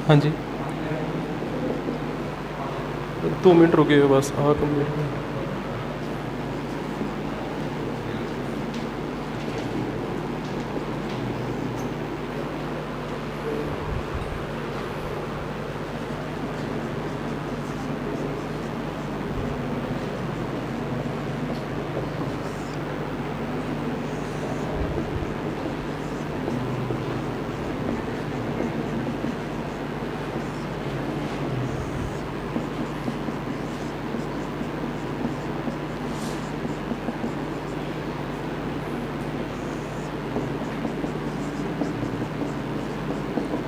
हाँ जी 2 मिनट रुके बस कंप्लीट।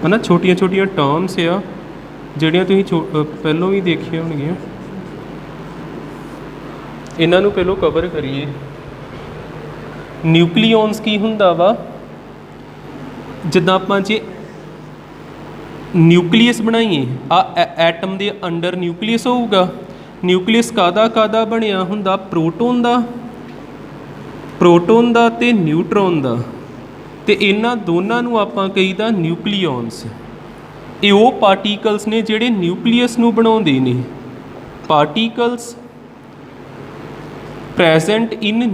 है ना छोटिया छोटिया टर्म्स आ ਜਿਹੜੀਆਂ ਤੁਸੀਂ ਪਹਿਲੋਂ ਵੀ ਦੇਖੀਆਂ ਹੋਣਗੀਆਂ। ਇਹਨਾਂ ਨੂੰ ਪਹਿਲੋਂ ਕਵਰ ਕਰੀਏ। ਨਿਊਕਲੀਓਨਸ ਕੀ ਹੁੰਦਾ ਵਾ, ਜਿੱਦਾਂ ਆਪਾਂ ਜੇ ਨਿਊਕਲੀਅਸ ਬਣਾਈਏ ਆ ਐਟਮ ਦੇ ਅੰਡਰ ਨਿਊਕਲੀਅਸ ਹੋਊਗਾ। ਨਿਊਕਲੀਅਸ ਕਾਹਦਾ ਬਣਿਆ ਹੁੰਦਾ, ਪ੍ਰੋਟੋਨ ਦਾ ਤੇ ਨਿਊਟਰੋਨ ਦਾ, ਤੇ ਇਹਨਾਂ ਦੋਨਾਂ ਨੂੰ ਆਪਾਂ ਕਹੀਦਾ ਨਿਊਕਲੀਓਨਸ। ਇਹ ਉਹ ਪਾਰਟੀਕਲਸ ਨੇ ਜਿਹੜੇ ਨਿਊਕਲੀਅਸ ਨੂੰ ਬਣਾਉਂਦੇ ਨੇ। ਪਾਰਟੀਕਲਸ ਪ੍ਰੈਜ਼ੈਂਟ ਇਨ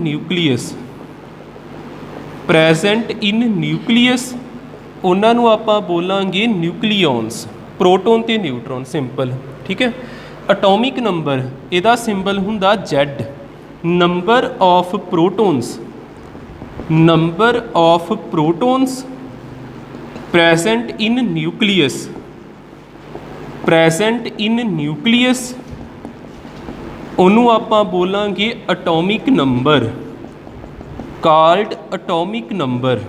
ਨਿਊਕਲੀਅਸ ਉਹਨਾਂ ਨੂੰ ਆਪਾਂ ਬੋਲਾਂਗੇ ਨਿਊਕਲੀਓਨਸ। ਪ੍ਰੋਟੋਨ ਤੇ ਨਿਊਟਰੋਨ ਸਿੰਪਲ, ਠੀਕ ਹੈ। ਅਟੋਮਿਕ ਨੰਬਰ ਇਹਦਾ ਸਿੰਬਲ ਹੁੰਦਾ Z। Number of protons present in nucleus ਉਹਨੂੰ ਆਪਾਂ ਬੋਲਾਂਗੇ atomic number, called atomic number,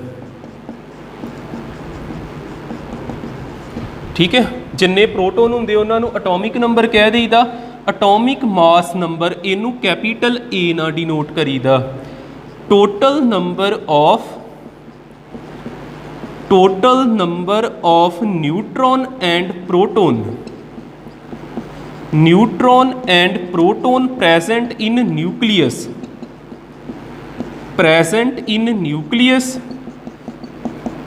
ਠੀਕ ਹੈ। ਜਿੰਨੇ ਪ੍ਰੋਟੋਨ ਹੁੰਦੇ ਉਹਨਾਂ ਨੂੰ ਅਟੋਮਿਕ ਨੰਬਰ ਕਹਿ ਦੇਈਦਾ। ਅਟੋਮਿਕ ਮਾਸ ਨੰਬਰ ਇਹਨੂੰ ਕੈਪੀਟਲ A ਨਾਲ ਡਿਨੋਟ ਕਰੀਦਾ। Total number of neutron and proton present in nucleus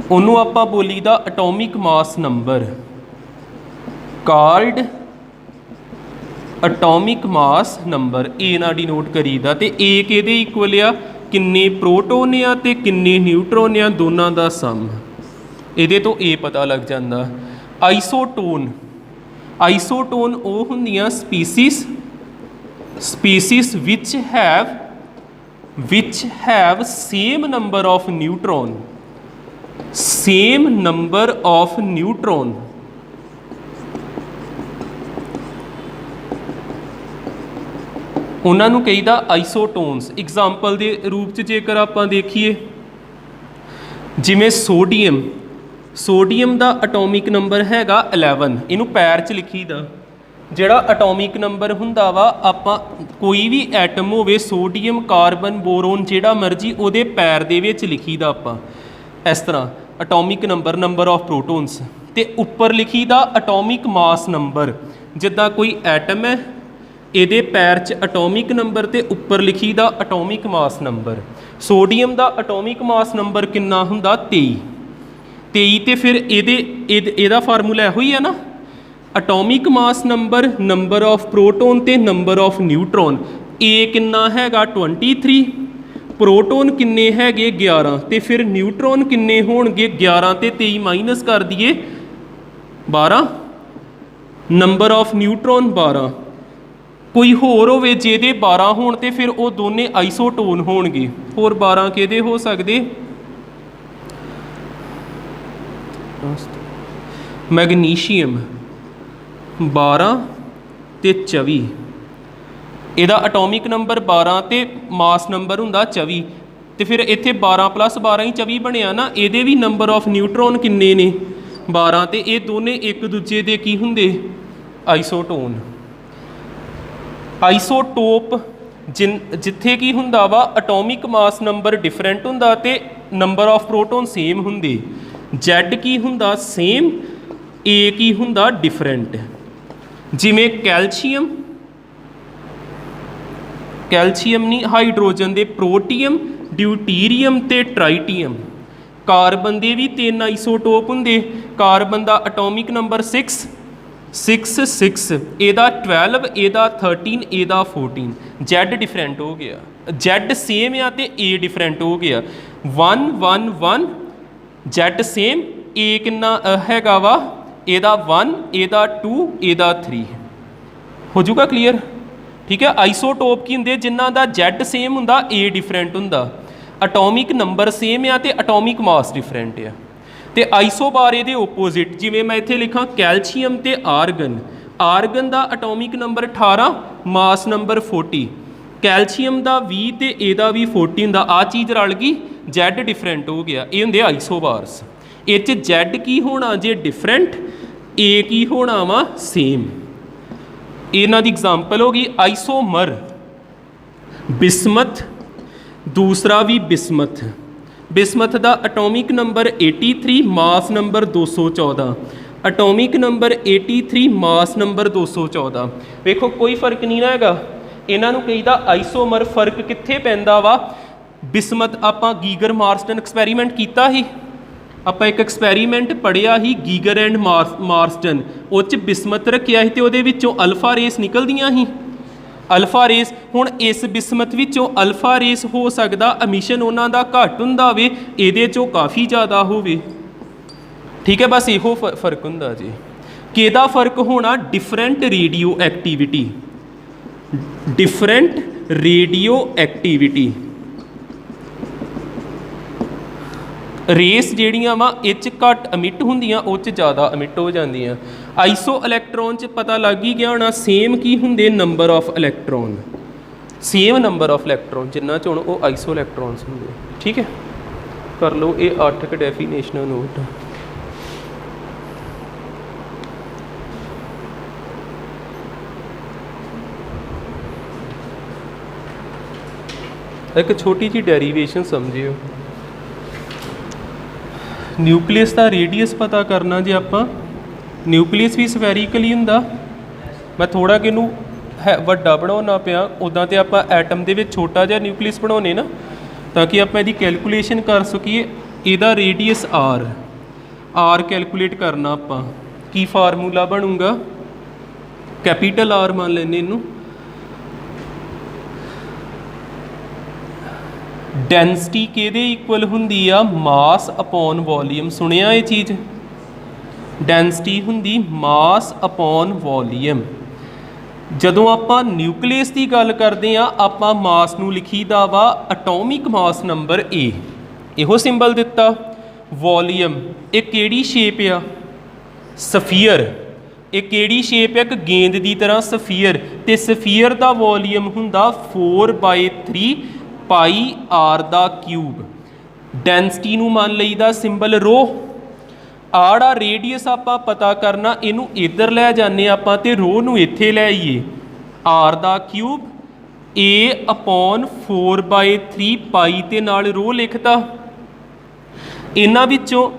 ਉਹਨੂੰ ਆਪਾਂ ਬੋਲੀਦਾ atomic mass number, called atomic mass number. A ਨਾਲ ਡਿਨੋਟ ਕਰੀਦਾ। ਤੇ A ਕਿਹਦੇ ਇਕੁਅਲ ਆ, ਕਿੰਨੇ ਪ੍ਰੋਟੋਨ ਆ ਤੇ ਕਿੰਨੇ ਨਿਊਟਰੋਨ ਆ, ਦੋਨਾਂ ਦਾ ਸਮ। ਇਹਦੇ ਤੋਂ ਇਹ ਪਤਾ ਲੱਗ ਜਾਂਦਾ। ਆਈਸੋਟੋਨ ਉਹ ਹੁੰਦੀਆਂ ਸਪੀਸੀਸ ਵਿਚ ਹੈਵ ਸੇਮ ਨੰਬਰ ਆਫ ਨਿਊਟਰੋਨ। ਉਹਨਾਂ ਨੂੰ ਕਹੀਦਾ ਆਈਸੋਟੋਨਸ। ਐਗਜ਼ਾਮਪਲ ਦੇ ਰੂਪ 'ਚ ਜੇਕਰ ਆਪਾਂ ਦੇਖੀਏ, ਜਿਵੇਂ ਸੋਡੀਅਮ ਦਾ ਅਟੋਮਿਕ ਨੰਬਰ ਹੈਗਾ 11। ਇਹਨੂੰ ਪੈਰ 'ਚ ਲਿਖੀਦਾ। ਜਿਹੜਾ ਅਟੋਮਿਕ ਨੰਬਰ ਹੁੰਦਾ ਵਾ, ਆਪਾਂ ਕੋਈ ਵੀ ਐਟਮ ਹੋਵੇ, ਸੋਡੀਅਮ, ਕਾਰਬਨ, ਬੋਰੋਨ, ਜਿਹੜਾ ਮਰਜੀ, ਉਹਦੇ ਪੈਰ ਦੇ ਵਿੱਚ ਲਿਖੀਦਾ ਆਪਾਂ ਇਸ ਤਰ੍ਹਾਂ ਅਟੋਮਿਕ ਨੰਬਰ ਆਫ ਪ੍ਰੋਟੋਨਸ। ਤੇ ਉੱਪਰ ਲਿਖੀਦਾ ਅਟੋਮਿਕ ਮਾਸ ਨੰਬਰ। ਜਿੱਦਾਂ ਕੋਈ ਐਟਮ ਹੈ, ਇਹਦੇ ਪੈਰ 'ਚ ਅਟੋਮਿਕ ਨੰਬਰ ਤੇ ਉੱਪਰ ਲਿਖੀਦਾ ਅਟੋਮਿਕ ਮਾਸ ਨੰਬਰ। ਸੋਡੀਅਮ ਦਾ ਅਟੋਮਿਕ ਮਾਸ ਨੰਬਰ ਕਿੰਨਾ ਹੁੰਦਾ, 23। ਤੇ ਫਿਰ ਇਹਦਾ ਫਾਰਮੂਲਾ ਇਹੋ ਹੀ ਹੈ ਨਾ, atomic mass number of proton ਤੇ ਨੰਬਰ ਆਫ ਨਿਊਟਰੋਨ। A ਕਿੰਨਾ ਹੈਗਾ 23, ਪ੍ਰੋਟੋਨ ਕਿੰਨੇ ਹੈਗੇ 11, ਤੇ ਫਿਰ ਨਿਊਟਰੋਨ ਕਿੰਨੇ ਹੋਣਗੇ 11 ਤੇ 23 ਮਾਈਨਸ ਕਰ ਦਈਏ 12। Number of neutron 12। ਕੋਈ ਹੋਰ ਹੋਵੇ ਜਿਹਦੇ 12 ਹੋਣ ਤੇ ਫਿਰ ਉਹ ਦੋਨੇ ਆਈਸੋਟੋਨ ਹੋਣਗੇ। ਹੋਰ 12 ਕਿਹਦੇ ਹੋ ਸਕਦੇ, ਮੈਗਨੀਸ਼ੀਅਮ 12 ਤੇ 24। ਇਹਦਾ ਅਟੋਮਿਕ ਨੰਬਰ 12 ਤੇ ਮਾਸ ਨੰਬਰ ਹੁੰਦਾ 24। ਤੇ ਫਿਰ ਇੱਥੇ 12 + 12 ਹੀ 24 ਬਣਿਆ ਨਾ। ਇਹਦੇ ਵੀ ਨੰਬਰ ਆਫ ਨਿਊਟਰੋਨ ਕਿੰਨੇ ਨੇ 12, ਤੇ ਇਹ ਦੋਨੇ ਇੱਕ ਦੂਜੇ ਦੇ ਕੀ ਹੁੰਦੇ, ਆਈਸੋਟੋਨ। ਆਈਸੋਟੋਪ ਜਿੱਥੇ ਕੀ ਹੁੰਦਾ ਵਾ, ਅਟੋਮਿਕ ਮਾਸ ਨੰਬਰ ਡਿਫਰੈਂਟ ਹੁੰਦਾ ਤੇ ਨੰਬਰ ਆਫ ਪ੍ਰੋਟੋਨ ਸੇਮ ਹੁੰਦੇ। Z ਕੀ ਹੁੰਦਾ ਸੇਮ, A ਕੀ ਹੁੰਦਾ ਡਿਫਰੈਂਟ। ਜਿਵੇਂ ਕੈਲਸ਼ੀਅਮ ਨਹੀਂ, ਹਾਈਡਰੋਜਨ ਦੇ ਪ੍ਰੋਟੀਅਮ, ਡਿਊਟੀਰੀਅਮ ਤੇ ਟਰਾਈਟੀਅਮ। ਕਾਰਬਨ ਦੇ ਵੀ 3 ਆਈਸੋਟੋਪ ਹੁੰਦੇ। कार्बन का एटॉमिक नंबर 6 ਇਹਦਾ 12 ਇਹਦਾ 13 ਇਹਦਾ 14 Z डिफरेंट हो गया, Z सेम आ तो A डिफरेंट हो गया 1 1 1 Z सेम A कितना हैगा वा ਇਹਦਾ 1 ਇਹਦਾ 2 ਇਹਦਾ 3 हो जाऊगा क्लीयर। ठीक है, आइसोटोप की होंगे जिन्हों का Z सेम होंगे A डिफरेंट होंगे, एटॉमिक नंबर सेम आ तो एटॉमिक मास डिफरेंट है। तो आइसोबार ये ओपोजिट जिमें मैं इत्थे लिखा कैल्शियम तो आर्गन, आर्गन का atomic number 18 mass number 40, calcium का 20 तो यदा भी 40 होंगे, आ चीज़ रल गई Z डिफरेंट हो गया, ये होंगे आइसोबार्स। इस Z की होना जे डिफरेंट, A की होना वा सेम। इन्हां दी एग्जाम्पल होगी आइसोमर, बिस्मथ, दूसरा भी बिस्मथ, बिस्मथ का atomic number 83 mass number 214, atomic number 83 mass number 214। वेखो कोई फर्क नहीं रहेगा, इन्हों कहीदा आइसोमर, फर्क कित्थे पैंदा वा। बिस्मथ आपां गीगर मार्सटन एक्सपैरीमेंट किया ही, आप एक एक्सपैरीमेंट पढ़िया ही गीगर एंड मार्सटन, उस बिस्मथ रखिया ही तो उहदे विच्चों अल्फा रेस निकलदियां ही, अल्फा रेस। हुण इस बिस्मथ विचों अल्फा रेस हो सकता एमिशन उन्हां दा घट हुंदा वे, इहदे चों काफ़ी ज़्यादा होवे। ठीक है, बस इहो फर्क हुंदा जी। किहदा फर्क होना, different radioactivity, different radioactivity. रेस जिहड़ियां वा इच घट अमिट हुंदियां, उच ज़्यादा अमिट हो जांदियां। आइसो इलैक्ट्रॉन च पता लग ही गया होना, सेम की हुंदे number of electron, same number of electron जिन्ना च हुण वो आइसो इलैक्ट्रॉन्स हुंदे। ठीक है, कर लो ये 8 क डेफिनेशन नोट। एक छोटी जी डेरीवेशन समझियो, न्यूक्लियस का रेडियस पता करना जे आपां, न्यूक्लियस भी स्फेरिकल ही हुंदा। मैं थोड़ा कि है वड्डा बनाना पिया, उदां ते आपां एटम दे विच छोटा जिहा न्यूक्लियस बनाउने ना, ताकि आपां इहदी कैलकुलेशन कर सकीए। इहदा रेडियस आर कैलकुलेट करना आपां, की फार्मूला बनूगा, कैपीटल आर मान लैने इनू। डेंसिटी किहदे इक्वल हुंदी आ, मास अपॉन वॉल्यूम। सुनिया ये चीज़, डेंसिटी हुंदी मास अपॉन वॉल्यूम। जदों आपां न्यूक्लियस की गल करते हैं, आपां मास नूं लिखीदा वा एटॉमिक मास नंबर ए, इहो सिंबल दिता। वॉल्यूम एक किहड़ी शेप आ, सफीयर, एक किहड़ी शेप है, एक गेंद की तरह सफीयर, ते सफीयर का वॉल्यूम हुंदा 4/3 पाई आर दा क्यूब। डेंसिटी नूं मान लईदा सिंबल रो। आड़ा रेडियस आपां पता करना, इनू इधर लै जाने आपां ते रो नूं इत्थे लै आईए, आर दा क्यूब ए अपॉन 4/3 पाई ते नाल रो लिखता। इन्हां विच्चों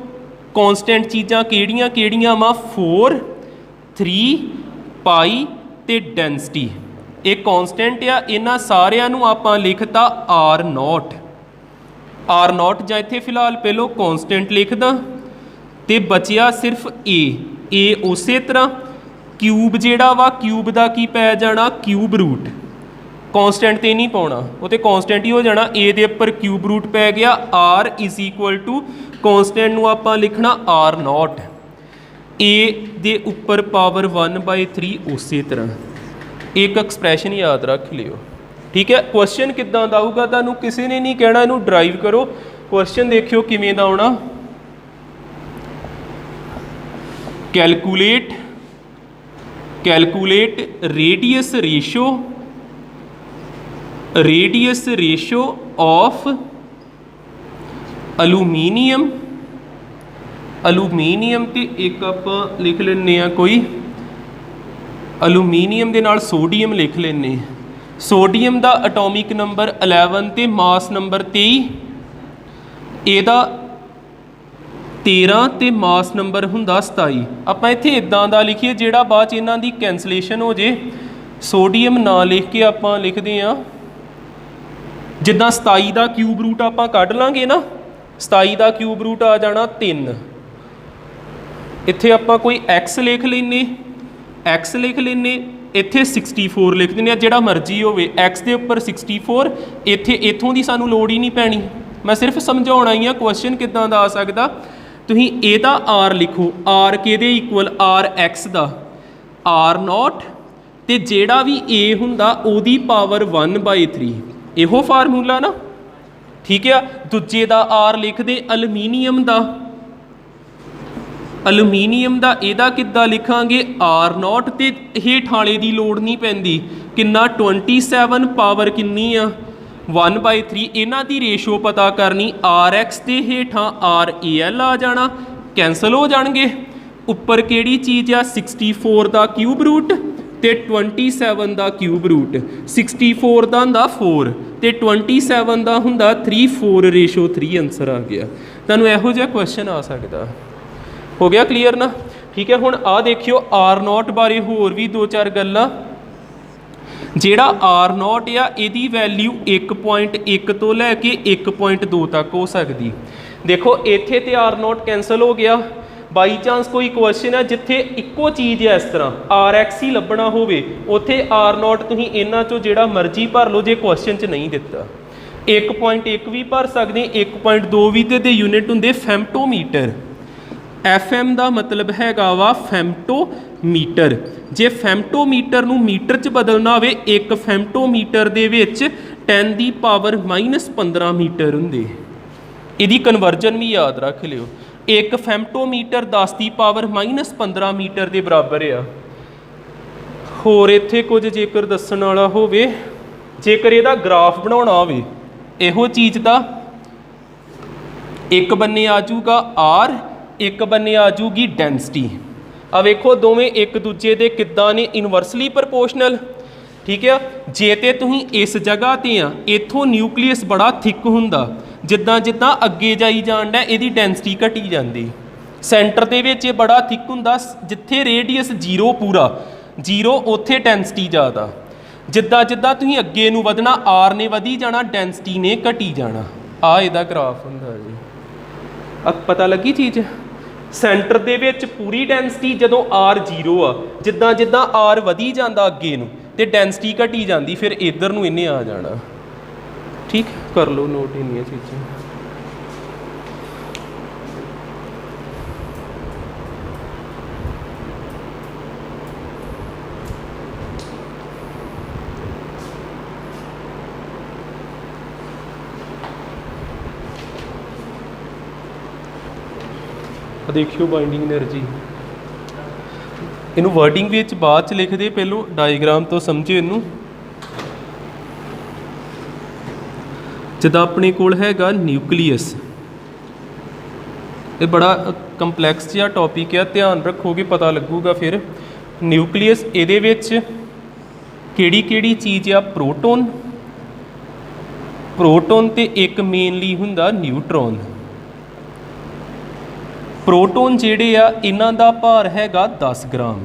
कॉन्सटेंट चीज़ां किहड़ियां किहड़ियां वा, 4 3 पाई ते डेंसिटी। एक कॉन्सटेंट आ, इन्हां सारिਆਂ ਨੂੰ ਆਪਾਂ लिखता R0, R0 ਜਾਂ ਇੱਥੇ ਫਿਲਹਾਲ ਪਹਿਲੋਂ कॉन्सटेंट लिखदा ਤੇ बचिया सिर्फ A उस तरह क्यूब ਜਿਹੜਾ ਵਾ, क्यूब ਦਾ ਕੀ ਪੈ ਜਾਣਾ, क्यूब रूट। कॉन्सटेंट ਤੇ नहीं पाਉਣਾ, ਉਹ ਤੇ कॉन्सटेंट ही हो जाना। A ਦੇ ਉੱਪਰ क्यूब रूट पै गया, R = कॉन्सटेंट ਨੂੰ ਆਪਾਂ लिखना R0, A ਦੇ ਉੱਪਰ पावर 1/3 उस तरह। एक एक्सप्रैशन याद रख लियो। ठीक है, क्वेश्चन किद्दां दा आऊगा, तुहानूं किसी ने नहीं कहना इनू ड्राइव करो। क्वेश्चन देखियो किवें दा आउणा, कैलकुलेट रेडियस रेशो ऑफ अलूमीनियम ते एक आपां लिख लैने आ कोई अलूमीनीयम के नाल सोडियम लिख लेने। सोडियम का एटॉमिक नंबर 11 तो मास नंबर 23, ਇਹਦਾ 13 तो मास नंबर हुंदा 27। ਆਪਾਂ ਇੱਥੇ इदां ਦਾ लिखिए ਜਿਹੜਾ ਬਾਅਦ 'ਚ ਇਹਨਾਂ ਦੀ ਕੈਂਸਲੇਸ਼ਨ ਹੋ ਜੇ। सोडियम ना लिख के ਆਪਾਂ लिखते हैं जिद्दां 27 का क्यूब रूट ਆਪਾਂ ਕੱਢ ਲਾਂਗੇ ना, 27 का क्यूब रूट आ जाना 3, ਇੱਥੇ ਆਪਾਂ ਕੋਈ x ਲਿਖ ਲੈਨੇ, x ਲਿਖ ਲੈਨੇ, ਇੱਥੇ 64 ਲਿਖ ਦਿੰਦੇ ਆ, ਜਿਹੜਾ ਮਰਜ਼ੀ ਹੋਵੇ x ਦੇ ਉੱਪਰ 64, ਇੱਥੇ ਇੱਥੋਂ ਦੀ ਸਾਨੂੰ ਲੋੜ ਹੀ ਨਹੀਂ ਪੈਣੀ। ਮੈਂ ਸਿਰਫ ਸਮਝਾਉਣਾ ਹੀ ਆ ਕੁਐਸਚਨ ਕਿੱਦਾਂ ਦਾ ਆ ਸਕਦਾ। ਤੁਸੀਂ ਇਹਦਾ r ਲਿਖੋ, r ਕਿਹਦੇ ਇਕੁਅਲ, r x ਦਾ r0 ਤੇ ਜਿਹੜਾ ਵੀ a ਹੁੰਦਾ ਉਹਦੀ ਪਾਵਰ 1/3, ਇਹੋ ਫਾਰਮੂਲਾ ਨਾ, ਠੀਕ ਆ। ਦੂਜੇ ਦਾ r ਲਿਖਦੇ ਅਲਮੀਨੀਅਮ ਦਾ, ਅਲੂਮੀਨੀਅਮ ਦਾ ਇਹਦਾ ਕਿੱਦਾਂ ਲਿਖਾਂਗੇ, r0 ਤੇ ਹੇਠ ਵਾਲੇ ਦੀ ਲੋੜ ਨਹੀਂ ਪੈਂਦੀ, ਕਿੰਨਾ 27 ਪਾਵਰ ਕਿੰਨੀ ਆ 1/3। ਇਹਨਾਂ ਦੀ ਰੇਸ਼ੋ ਪਤਾ ਕਰਨੀ, rx ਦੇ ਹੇਠਾਂ ral ਆ ਜਾਣਾ, ਕੈਂਸਲ ਹੋ ਜਾਣਗੇ। ਉੱਪਰ ਕਿਹੜੀ ਚੀਜ਼ ਆ, 64 ਦਾ ਕਿਊਬ ਰੂਟ ਤੇ 27 ਦਾ ਕਿਊਬ ਰੂਟ। 64 ਦਾ ਹੁੰਦਾ 4 ਤੇ 27 ਦਾ ਹੁੰਦਾ 3, 4 ਰੇਸ਼ੋ 3 ਆਨਸਰ ਆ ਗਿਆ। ਤੁਹਾਨੂੰ ਇਹੋ ਜਿਹਾ ਕੁਐਸਚਨ ਆ ਸਕਦਾ। ਹੋ ਗਿਆ ਕਲੀਅਰ ਨਾ, ਠੀਕ ਹੈ। ਹੁਣ ਆਹ ਦੇਖਿਓ r0 ਬਾਰੇ ਹੋਰ ਵੀ 2-4 ਗੱਲਾਂ। ਜਿਹੜਾ r0 ਆ ਇਹਦੀ ਵੈਲਿਊ 1.1 ਤੋਂ ਲੈ ਕੇ 1.2 ਤੱਕ ਹੋ ਸਕਦੀ। ਦੇਖੋ ਇੱਥੇ ਤੇ r0 ਕੈਂਸਲ ਹੋ ਗਿਆ। ਬਾਈ ਚਾਂਸ ਕੋਈ ਕੁਐਸਚਨ ਹੈ ਜਿੱਥੇ ਇੱਕੋ ਚੀਜ਼ ਹੈ, ਇਸ ਤਰ੍ਹਾਂ rx ਹੀ ਲੱਭਣਾ ਹੋਵੇ, ਉੱਥੇ r0 ਤੁਸੀਂ ਇਹਨਾਂ ਚੋਂ ਜਿਹੜਾ ਮਰਜ਼ੀ ਭਰ ਲਓ ਜੇ ਕੁਐਸਚਨ 'ਚ ਨਹੀਂ ਦਿੱਤਾ। 1.1 ਵੀ ਭਰ ਸਕਦੇ, 1.2 ਵੀ ਤੇ ਯੂਨਿਟ ਹੁੰਦੇ ਫੈਮਟੋਮੀਟਰ। FM ਦਾ ਮਤਲਬ ਹੈਗਾ ਵਾ ਫੈਮਟੋਮੀਟਰ। ਜੇ ਫੈਮਟੋਮੀਟਰ ਨੂੰ ਮੀਟਰ 'ਚ ਬਦਲਣਾ ਹੋਵੇ, ਇੱਕ ਫੈਮਟੋਮੀਟਰ ਦੇ ਵਿੱਚ 10 ਦੀ ਪਾਵਰ -15 ਮੀਟਰ ਹੁੰਦੇ। ਇਹਦੀ ਕਨਵਰਜਨ ਵੀ ਯਾਦ ਰੱਖ ਲਿਓ, ਇੱਕ ਫੈਮਟੋਮੀਟਰ 10 ਦੀ ਪਾਵਰ -15 ਮੀਟਰ ਦੇ ਬਰਾਬਰ ਆ। ਹੋਰ ਇੱਥੇ ਕੁਝ ਜੇਕਰ ਦੱਸਣ ਵਾਲਾ ਹੋਵੇ, ਜੇਕਰ ਇਹਦਾ ਗ੍ਰਾਫ ਬਣਾਉਣਾ ਹੋਵੇ ਇਹੋ ਚੀਜ਼ ਦਾ, ਇੱਕ ਬੰਨੇ ਆ ਜਾਊਗਾ R, ਇੱਕ ਬੰਨੇ ਆ ਜਾਊਗੀ ਡੈਂਸਿਟੀ। ਆ ਵੇਖੋ ਦੋਵੇਂ ਇੱਕ ਦੂਜੇ ਦੇ ਕਿੱਦਾਂ ਨੇ, ਇਨਵਰਸਲੀ ਪ੍ਰਪੋਰਸ਼ਨਲ, ਠੀਕ ਆ। ਜੇ ਤੇ ਤੁਸੀਂ ਇਸ ਜਗ੍ਹਾ ਤੇ ਆ, ਇੱਥੋਂ ਨਿਊਕਲੀਅਸ ਬੜਾ ਥਿਕ ਹੁੰਦਾ, ਜਿੱਦਾਂ ਜਿੱਦਾਂ ਅੱਗੇ ਜਾਈ ਜਾਂਦਾ ਇਹਦੀ ਡੈਂਸਿਟੀ ਘਟੀ ਜਾਂਦੀ। ਸੈਂਟਰ ਦੇ ਵਿੱਚ ਇਹ ਬੜਾ ਥਿਕ ਹੁੰਦਾ, ਜਿੱਥੇ ਰੇਡੀਅਸ 0 ਪੂਰਾ 0 ਉੱਥੇ ਡੈਂਸਿਟੀ ਜ਼ਿਆਦਾ। ਜਿੱਦਾਂ ਜਿੱਦਾਂ ਤੁਸੀਂ ਅੱਗੇ ਨੂੰ ਵਧਣਾ, R ਨੇ ਵਧੀ ਜਾਣਾ, ਡੈਂਸਿਟੀ ਨੇ ਘਟੀ ਜਾਣਾ। ਆ ਇਹਦਾ ਗ੍ਰਾਫ ਹੁੰਦਾ ਜੀ। ਪਤਾ ਲੱਗੀ ਚੀਜ਼। ਸੈਂਟਰ ਦੇ ਵਿੱਚ ਪੂਰੀ ਡੈਂਸਿਟੀ ਜਦੋਂ R 0 ਆ, ਜਿੱਦਾਂ ਜਿੱਦਾਂ R ਵਧੀ ਜਾਂਦਾ ਅੱਗੇ ਨੂੰ ਤੇ ਡੈਂਸਿਟੀ ਘਟੀ ਜਾਂਦੀ, ਫਿਰ ਇੱਧਰ ਨੂੰ ਇਹਨੇ ਆ ਜਾਣਾ। ਠੀਕ, ਕਰ ਲਓ ਨੋਟ ਇੰਨੀਆਂ ਚੀਜ਼ਾਂ। देखियो बाइंडिंग एनर्जी, इनू वर्डिंग विच बाद च लिखते, पहलों डायग्राम तो समझो। इनू जिदा अपने कोल हैगा न्यूक्लीयस, ये बड़ा कंपलैक्स जिहा टॉपिक है, ध्यान रखोगे पता लगूगा फिर। न्यूक्लीयस इहदे विच किहड़ी किहड़ी चीज़ आ, प्रोटोन, प्रोटोन ते एक मेनली हुंदा न्यूट्रॉन। प्रोटोन जेड़े आ इन्हां दा भार हैगा 10 ग्राम,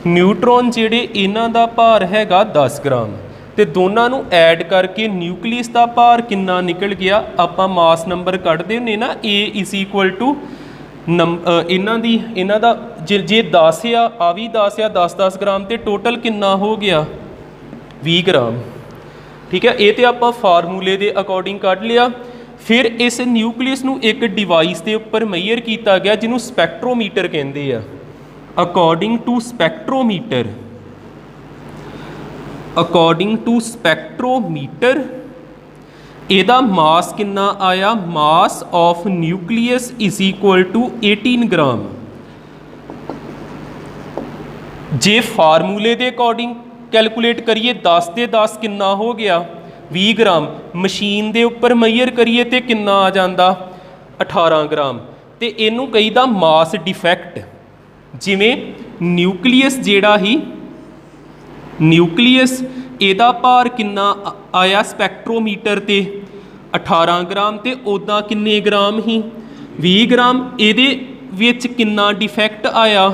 न्यूट्रॉन जेड़े इन्हां दा भार हैगा 10 ग्राम, ते दोनों नूं ऐड करके न्यूक्लियस दा भार किन्ना निकल गया। आपां मास नंबर कढ़दे हुंदे ना, A = इन्हां दा जे 10 आ भी 10 आ, 10 ग्राम, ते टोटल किन्ना हो गया 20 ग्राम। ठीक है, ये तो आपां फार्मूले के अकॉर्डिंग कढ़ लिया। फिर इस न्यूक्लियस नूं एक डिवाइस के उपर मेजर किया गया जिन्हों स्पैक्ट्रोमीटर कहते हैं। अकॉर्डिंग टू स्पैक्ट्रोमीटर, अकॉर्डिंग टू स्पैक्ट्रोमीटर ਇਹਦਾ मास किन्ना आया, मास ऑफ न्यूक्लियस = 18 ग्राम। जे फार्मूले के अकॉर्डिंग कैलकुलेट करिए 10 ਦੇ 10 किन्ना हो गया 20 ग्राम, मशीन के उपर मेजर करिए तो किन्ना आ जाता 18 ग्राम। तो इनू कहीदा मास डिफैक्ट। जिमें न्यूक्लियस जेड़ा ही न्यूक्लियस ਇਹਦਾ भार किन्ना आया स्पैक्ट्रोमीटर ते 18 ग्राम, तो उदा किन्ने ग्राम ही 20 ग्राम। ਇਹਦੇ ਵਿੱਚ किन्ना डिफैक्ट आया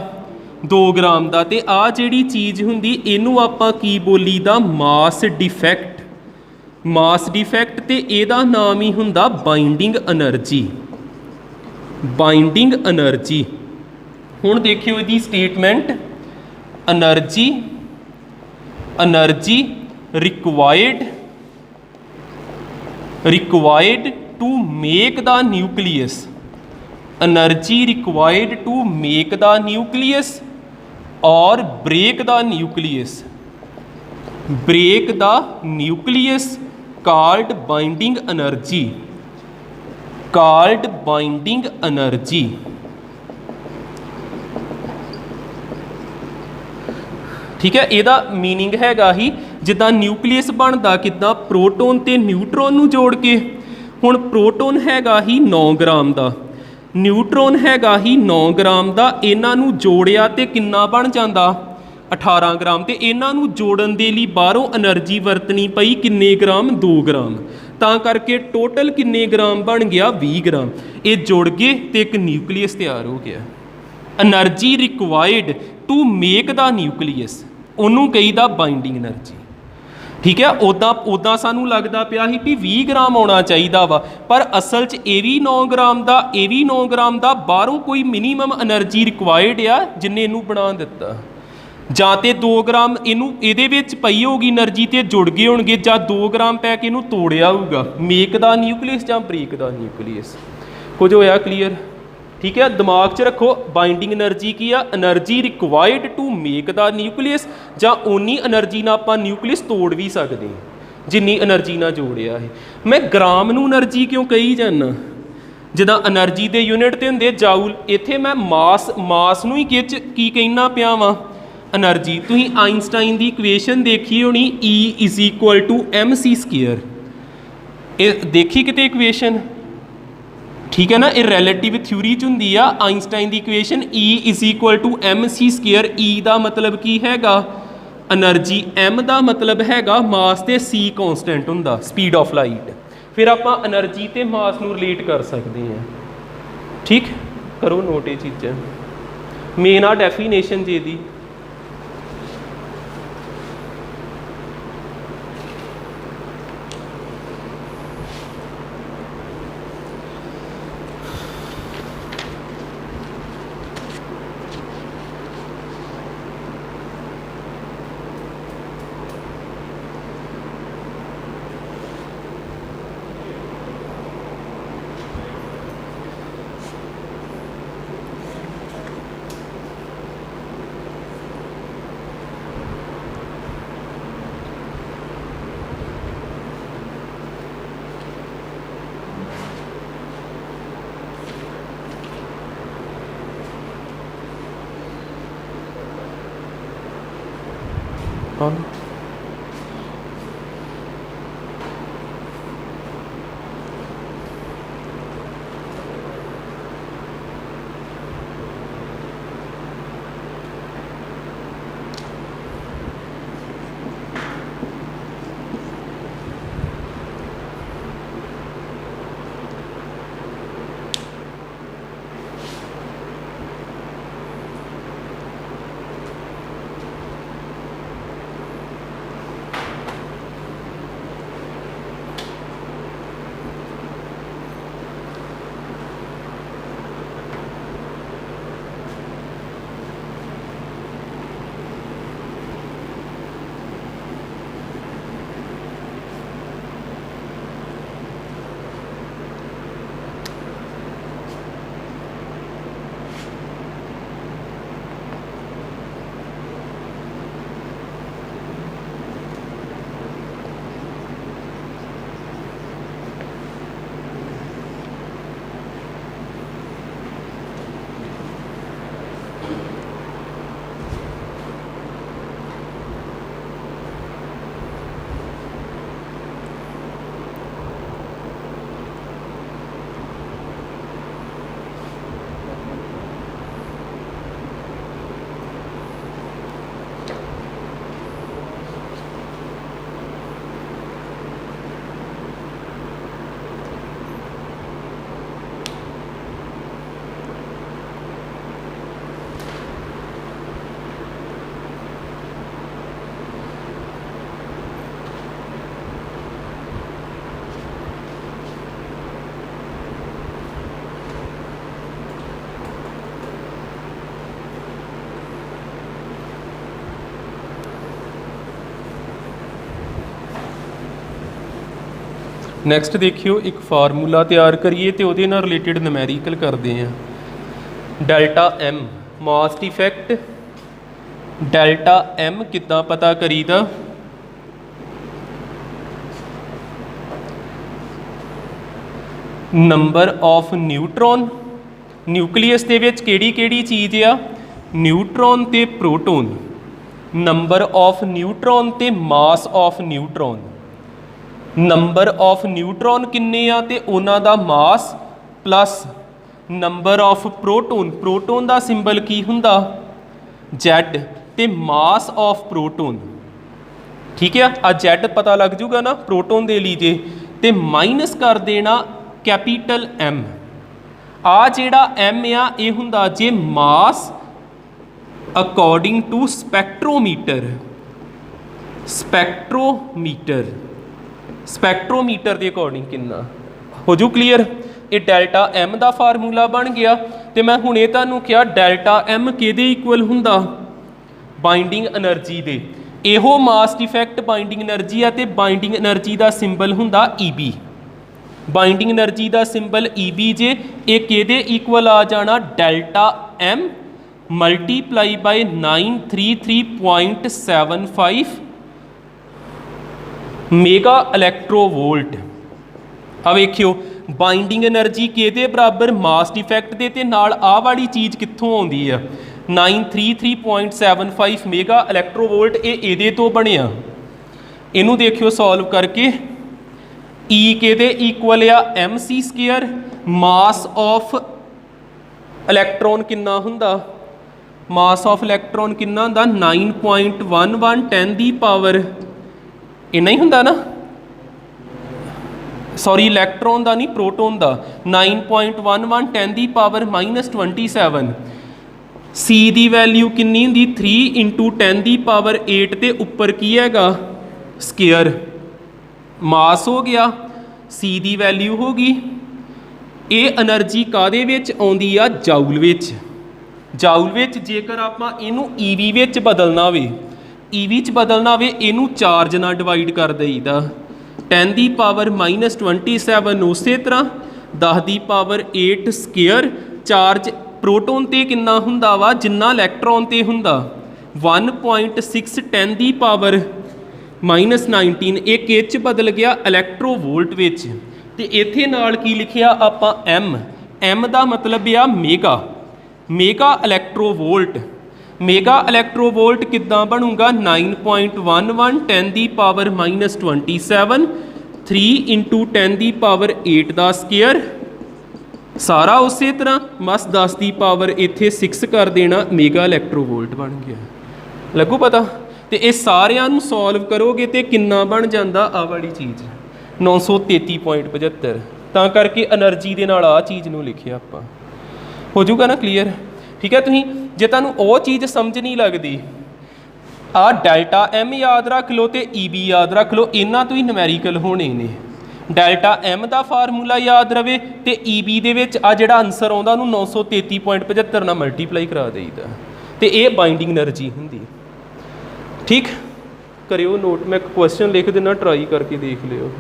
2 ग्राम का। तो आ जिहड़ी चीज़ हुंदी इनू आपां की बोली दा मास डिफैक्ट। मास डिफैक्ट ते ਇਹਦਾ नाम ही हुंदा बाइंडिंग एनर्जी। बाइंडिंग एनर्जी ਹੁਣ ਦੇਖਿਓ ਇਹਦੀ statement, energy required to make the nucleus, energy required to make the nucleus or break the nucleus called binding energy, ठीक है। ਇਹਦਾ मीनिंग हैगा ही जिदा न्यूक्लियस बनता किदा, प्रोटोन ते न्यूट्रॉन नूं जोड़ के। हुण प्रोटोन हैगा ही 9 ग्राम का, न्यूट्रॉन हैगा ही 9 ग्राम का, इन्हां नूं जोड़िया ते किन्ना बन जांदा 18 ग्राम। तो इन्हां नूं जोड़न दे लई बाहरों एनर्जी वरतनी पई किन्ने ग्राम, 2 ग्राम। तां करके टोटल किन्ने ग्राम बन गया, 20 ग्राम। ये जुड़ गए तो एक न्यूक्लियस तैयार हो गया। Energy required to make the nucleus, ਉਹਨੂੰ ਕਹੀਦਾ ਬਾਈਂਡਿੰਗ એનર્ਜੀ, ਠੀਕ ਹੈ। ਉੱਦਾਂ ਸਾਨੂੰ ਲੱਗਦਾ ਪਿਆ ਸੀ ਵੀ 20 ਗ੍ਰਾਮ ਆਉਣਾ ਚਾਹੀਦਾ ਵਾ, ਪਰ ਅਸਲ 'ਚ ਇਹ ਵੀ 9 ਗ੍ਰਾਮ ਦਾ, ਇਹ ਵੀ 9 ਗ੍ਰਾਮ ਦਾ, ਬਾਹਰੋਂ ਕੋਈ ਮਿਨੀਮਮ એનર્ਜੀ ਰਿਕੁਆਇਰਡ ਆ ਜਿੰਨੇ ਇਹਨੂੰ ਬਣਾ ਦਿੱਤਾ। ਜਾਂ ਤੇ 2 ਗ੍ਰਾਮ ਇਹਨੂੰ ਇਹਦੇ ਵਿੱਚ ਪਈ ਹੋਊਗੀ એનર્ਜੀ ਤੇ ਜੁੜ ਗਏ ਹੋਣਗੇ, ਜਾਂ 2 ਗ੍ਰਾਮ ਪੈ ਕੇ ਇਹਨੂੰ ਤੋੜਿਆ ਹੋਊਗਾ, ਮੇਕ ਦਾ ਨਿਊਕਲੀਅਸ ਜਾਂ ਬ੍ਰੇਕ ਦਾ ਨਿਊਕਲੀਅਸ। ਕੁਝ ਹੋਇਆ ਕਲੀਅਰ, ठीक है। दिमाग च रखो बाइंडिंग एनर्जी की आ, energy required to make the nucleus, जां उन्नी एनर्जी नाल आपां न्यूक्लियस तोड़ भी सकते हैं जिन्नी एनर्जी नाल जोड़िया है। मैं ग्राम नूं एनर्जी क्यों कही जाना, जिदा एनर्जी के यूनिट तो होंगे जाउल, इत्थे मैं मास नूं ही की कहना पिया वां एनर्जी। तुसीं आइनस्टाइन की इक्वेशन देखी होनी, E = mc²। देखी किते इक्वेशन, ठीक है ना। ये रैलेटिव थ्योरी च हुंदी आ। आइनस्टाइन की इक्वेशन E = mc²। E का मतलब की हैगा एनर्जी, M का मतलब हैगा मास, ते C कॉन्सटेंट हुंदा स्पीड ऑफ लाइट। फिर आपां एनर्जी ते मास नूं रिलेट कर सकते हैं, ठीक। करो नोट ये चीज़ां, मेन आ डेफिनेशन जे दी। on ਨੈਕਸਟ ਦੇਖਿਓ ਇੱਕ ਫਾਰਮੂਲਾ ਤਿਆਰ ਕਰੀਏ ਤੇ ਉਹਦੇ ਨਾਲ ਰਿਲੇਟਡ ਨੁਮੈਰੀਕਲ ਕਰਦੇ ਹਾਂ। ਡੈਲਟਾ ਐਮ ਮਾਸ ਡਿਫੈਕਟ, ਡੈਲਟਾ ਐਮ ਕਿੱਦਾਂ ਪਤਾ ਕਰੀਦਾ? ਨੰਬਰ ਆਫ ਨਿਊਟਰੋਨ, ਨਿਊਕਲੀਅਸ ਦੇ ਵਿੱਚ ਕਿਹੜੀ ਕਿਹੜੀ ਚੀਜ਼ ਆ? ਨਿਊਟਰੋਨ ਤੇ ਪ੍ਰੋਟੋਨ। ਨੰਬਰ ਆਫ ਨਿਊਟਰੋਨ ਤੇ mass of neutron. Number of neutron ਕਿੰਨੇ ਆ ਤੇ ਉਹਨਾਂ ਦਾ mass plus number of proton, proton ਦਾ ਸਿੰਬਲ ਕੀ ਹੁੰਦਾ? Z, ਤੇ ਮਾਸ ਆਫ ਪ੍ਰੋਟੋਨ। ਠੀਕ ਹੈ, ਆ Z ਪਤਾ ਲੱਗ ਜੂਗਾ ਨਾ ਪ੍ਰੋਟੋਨ ਦੇ ਲਈ ਜੇ, ਤੇ ਮਾਈਨਸ ਕਰ ਦੇਣਾ ਕੈਪੀਟਲ M। ਆ ਜਿਹੜਾ M ਆ ਇਹ ਹੁੰਦਾ ਜੇ mass according to spectrometer. Spectrometer, spectrometer ਦੇ ਅਕੋਰਡਿੰਗ ਕਿੰਨਾ ਹੋ ਜੂ ਕਲੀਅਰ? ਇਹ ਡੈਲਟਾ M ਦਾ ਫਾਰਮੂਲਾ ਬਣ ਗਿਆ। ਤੇ ਮੈਂ ਹੁਣੇ ਤੁਹਾਨੂੰ ਕਿਹਾ ਡੈਲਟਾ M ਕਿਹਦੇ ਇਕੁਅਲ ਹੁੰਦਾ? ਬਾਈਂਡਿੰਗ એનર્ਜੀ ਦੇ। ਇਹੋ ਮਾਸ ਡਿਫੈਕਟ ਬਾਈਂਡਿੰਗ એનર્ਜੀ ਆ ਤੇ ਬਾਈਂਡਿੰਗ એનર્ਜੀ ਦਾ ਸਿੰਬਲ ਹੁੰਦਾ EB। ਬਾਈਂਡਿੰਗ એનર્ਜੀ ਦਾ ਸਿੰਬਲ EB ਜੇ, ਇਹ ਕਿਹਦੇ ਇਕੁਅਲ ਆ ਜਾਣਾ? ਡੈਲਟਾ M ਮਲਟੀਪਲਾਈ ਬਾਈ 933.75 ਮੇਗਾ ਇਲੈਕਟ੍ਰੋਵੋਲਟ। ਆ ਵੇਖਿਓ ਬਾਈਂਡਿੰਗ એનર્ਜੀ ਕਿਹਦੇ ਬਰਾਬਰ? ਮਾਸ ਡਿਫੈਕਟ ਦੇ, ਤੇ ਨਾਲ ਆਹ ਵਾਲੀ ਚੀਜ਼ ਕਿੱਥੋਂ ਆਉਂਦੀ ਆ? 933.75 ਮੇਗਾ ਇਲੈਕਟ੍ਰੋਵੋਲਟ। ਇਹ ਇਹਦੇ ਤੋਂ ਬਣਿਆ। ਇਹਨੂੰ ਦੇਖਿਓ ਸੋਲਵ ਕਰਕੇ। E ਕਿਹਦੇ ਇਕੁਅਲ ਆ? MC square. Mass of electron ਕਿੰਨਾ ਹੁੰਦਾ? ਮਾਸ ਆਫ ਇਲੈਕਟ੍ਰੋਨ ਕਿੰਨਾ ਹੁੰਦਾ? 9.11 10 ਦੀ ਪਾਵਰ, ਇੰਨਾ ਹੀ ਹੁੰਦਾ ਨਾ, ਸੌਰੀ ਇਲੈਕਟ੍ਰੋਨ ਦਾ ਨਹੀਂ ਪ੍ਰੋਟੋਨ ਦਾ। 9.11 10 ਦੀ ਪਾਵਰ -27। C ਦੀ ਵੈਲਿਊ ਕਿੰਨੀ ਹੁੰਦੀ? 3 × 10 ਦੀ ਪਾਵਰ 8 ਤੇ ਉੱਪਰ ਕੀ ਹੈਗਾ? ਸਕੁਅਰ। ਮਾਸ ਹੋ ਗਿਆ, C ਦੀ ਵੈਲਿਊ ਹੋ ਗਈ। ਇਹ એનર્ਜੀ ਕਾਹਦੇ ਵਿੱਚ ਆਉਂਦੀ ਆ? ਜਾਊਲ ਵਿੱਚ। ਜਾਊਲ ਵਿੱਚ ਜੇਕਰ ਆਪਾਂ ਇਹਨੂੰ EV ਵਿੱਚ ਬਦਲਣਾ ਹੋਵੇ, EV 'ਚ ਬਦਲਣਾ ਹੋਵੇ, ਇਹਨੂੰ ਚਾਰਜ ਨਾਲ ਡਿਵਾਈਡ ਕਰ ਦੇਈਦਾ। 10 ਦੀ ਪਾਵਰ -27 ਉਸੇ ਤਰ੍ਹਾਂ 10 ਦੀ ਪਾਵਰ 8 ਸਕੁਅਰ। ਚਾਰਜ ਪ੍ਰੋਟੋਨ ਤੇ ਕਿੰਨਾ ਹੁੰਦਾ ਵਾ? ਜਿੰਨਾ ਇਲੈਕਟ੍ਰੋਨ ਤੇ ਹੁੰਦਾ 1.6 10 ਦੀ ਪਾਵਰ -19। ਇਹ ਕਿਹ 'ਚ ਬਦਲ ਗਿਆ? ਇਲੈਕਟ੍ਰੋਵੋਲਟ ਵਿੱਚ। ਤੇ ਇੱਥੇ ਨਾਲ ਕੀ ਲਿਖਿਆ ਆਪਾਂ? M। M ਦਾ ਮਤਲਬ ਆ ਮੇਗਾ, ਮੇਗਾ ਇਲੈਕਟ੍ਰੋਵੋਲਟ। ਮੇਗਾ ਇਲੈਕਟ੍ਰੋਵੋਲਟ ਕਿੱਦਾਂ ਬਣੂਗਾ? 9.11 10 ਦੀ ਪਾਵਰ -27 3 × 10 ਦੀ ਪਾਵਰ 8 ਦਾ ਸਕੁਅਰ। ਸਾਰਾ ਉਸੇ ਤਰ੍ਹਾਂ ਬਸ 10 ਦੀ ਪਾਵਰ ਇੱਥੇ 6 ਕਰ ਦੇਣਾ, ਮੇਗਾ ਇਲੈਕਟ੍ਰੋਵੋਲਟ ਬਣ ਗਿਆ। ਲੱਗੂ ਪਤਾ? ਤੇ ਇਹ ਸਾਰਿਆਂ ਨੂੰ ਸੋਲਵ ਕਰੋਗੇ ਤੇ ਕਿੰਨਾ ਬਣ ਜਾਂਦਾ? ਆਹ ਵਾਲੀ ਚੀਜ਼ 933.75। ਤਾਂ ਕਰਕੇ એનર્ਜੀ ਦੇ ਨਾਲ ਆਹ ਚੀਜ਼ ਨੂੰ ਲਿਖਿਆ ਆਪਾਂ। ਹੋ ਜੂਗਾ ਨਾ ਕਲੀਅਰ? ਠੀਕ ਹੈ। ਤੁਸੀਂ ਜੇ ਤੁਹਾਨੂੰ ਉਹ ਚੀਜ਼ ਸਮਝ ਨਹੀਂ ਲੱਗਦੀ, ਆਹ ਡੈਲਟਾ M ਯਾਦ ਰੱਖ ਲਓ ਤੇ EB ਯਾਦ ਰੱਖ ਲਓ, ਇਹਨਾਂ ਤੋਂ ਹੀ ਨਿਊਮੈਰੀਕਲ ਹੋਣੇ ਨੇ। ਡੈਲਟਾ M ਦਾ ਫਾਰਮੂਲਾ ਯਾਦ ਰਵੇ ਤੇ EB ਦੇ ਵਿੱਚ ਆ ਜਿਹੜਾ ਆਨਸਰ ਆਉਂਦਾ ਉਹਨੂੰ 933.75 ਨਾਲ ਮਲਟੀਪਲਾਈ ਕਰਾ ਦੇਈਦਾ, ਤੇ ਇਹ ਬਾਈਂਡਿੰਗ એનર્ਜੀ ਹੁੰਦੀ। ਠੀਕ, ਕਰਿਓ ਨੋਟ। ਮੈਂ ਇੱਕ ਕੁਐਸਚਨ ਲਿਖ ਦਿੰਦਾ, ਟਰਾਈ ਕਰਕੇ ਦੇਖ ਲਿਓ।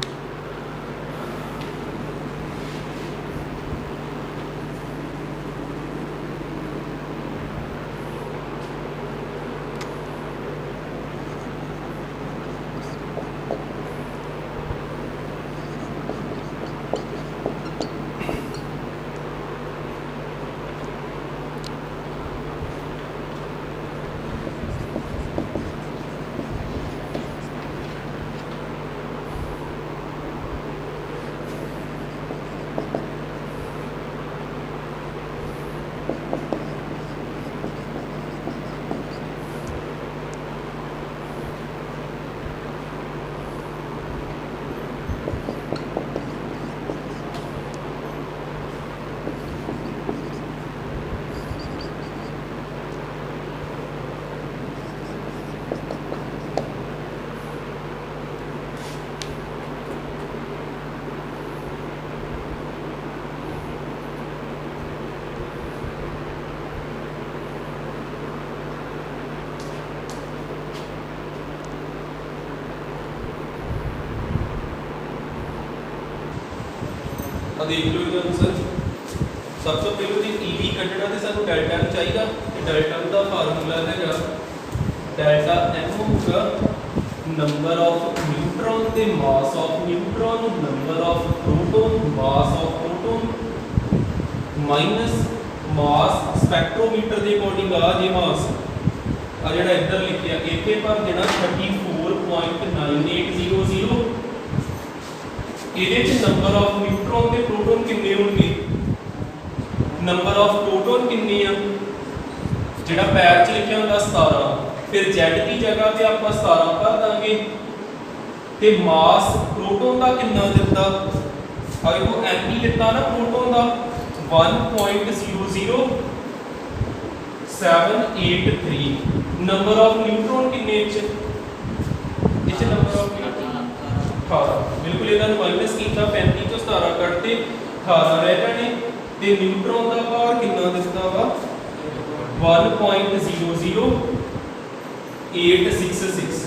ਆ ਦੇਖ ਲਓ ਇਹਦਾ ਆਨਸਰ। ਸਭ ਤੋਂ ਪਹਿਲਾਂ ਜੇ ਈਵੀ ਕੱਢਣਾ ਤੇ ਸਾਨੂੰ ਡੈਲਟਾ ਨੂੰ ਚਾਹੀਦਾ, ਤੇ ਡੈਲਟਾ ਦਾ ਫਾਰਮੂਲਾ ਹੈਗਾ ਡੈਲਟਾ ਐਮ ਹੋਊਗਾ ਨੰਬਰ ਆਫ ਨਿਊਟਰੋਨ ਤੇ mass of neutron number of proton mass of proton minus mass spectrometer ਦੇ ਅਕੋਰਡਿੰਗ ਆ ਜੇ ਮਾਸ ਆ ਜਿਹੜਾ ਇੱਧਰ ਲਿਖਿਆ ਇੱਥੇ ਭਰ ਦੇਣਾ 34.9800। ਇਹਦੇ ਚ ਨੰਬਰ ਆਫ ਨਿਊਟਰੋਨ ਤੇ ਪ੍ਰੋਟੋਨ ਕਿੰਨੇ ਹੋਣਗੇ, ਨੰਬਰ ਆਫ ਪ੍ਰੋਟੋਨ ਕਿੰਨੇ ਆ ਜਿਹੜਾ ਪੈਰ ਚ ਲਿਖਿਆ ਹੁੰਦਾ 17, ਫਿਰ Z ਦੀ ਜਗ੍ਹਾ ਤੇ ਆਪਾਂ 17 ਭਰ ਦਾਂਗੇ, ਤੇ ਮਾਸ ਪ੍ਰੋਟੋਨ ਦਾ ਕਿੰਨਾ ਦਿੱਤਾ ਅਗੇ ਉਹ m ਹੀ ਦਿੱਤਾ ਨਾ proton the 1.00783। Number of neutron ਕਿੰਨੇ ਚ ਨੰਬਰ ਆਫ 18। ਬਿਲਕੁਲ ਇਹਨਾਂ ਨੂੰ ਮਾਈਨਸ ਕੀਤਾ 35 ਤੋਂ 17 ਕੱਢਤੇ 18 ਰਹਿ ਜਾਣੇ, ਤੇ ਨਿਊਟਰੋਨ ਦਾ ਭਾਰ ਕਿੰਨਾ ਦਿੱਤਾ ਵਾ 1.00866।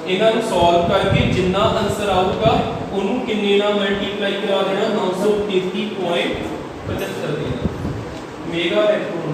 ਇਹਨਾਂ ਨੂੰ ਸੋਲਵ ਕਰਕੇ ਜਿੰਨਾ ਆਨਸਰ ਆਊਗਾ ਉਹਨੂੰ ਕਿੰਨੇ ਨਾਲ ਮਲਟੀਪਲਾਈ ਕਰਾ ਦੇਣਾ 933.75 ਦੇਣਾ। ਮੇਗਾ ਇਲੈਕਟ੍ਰੋਨ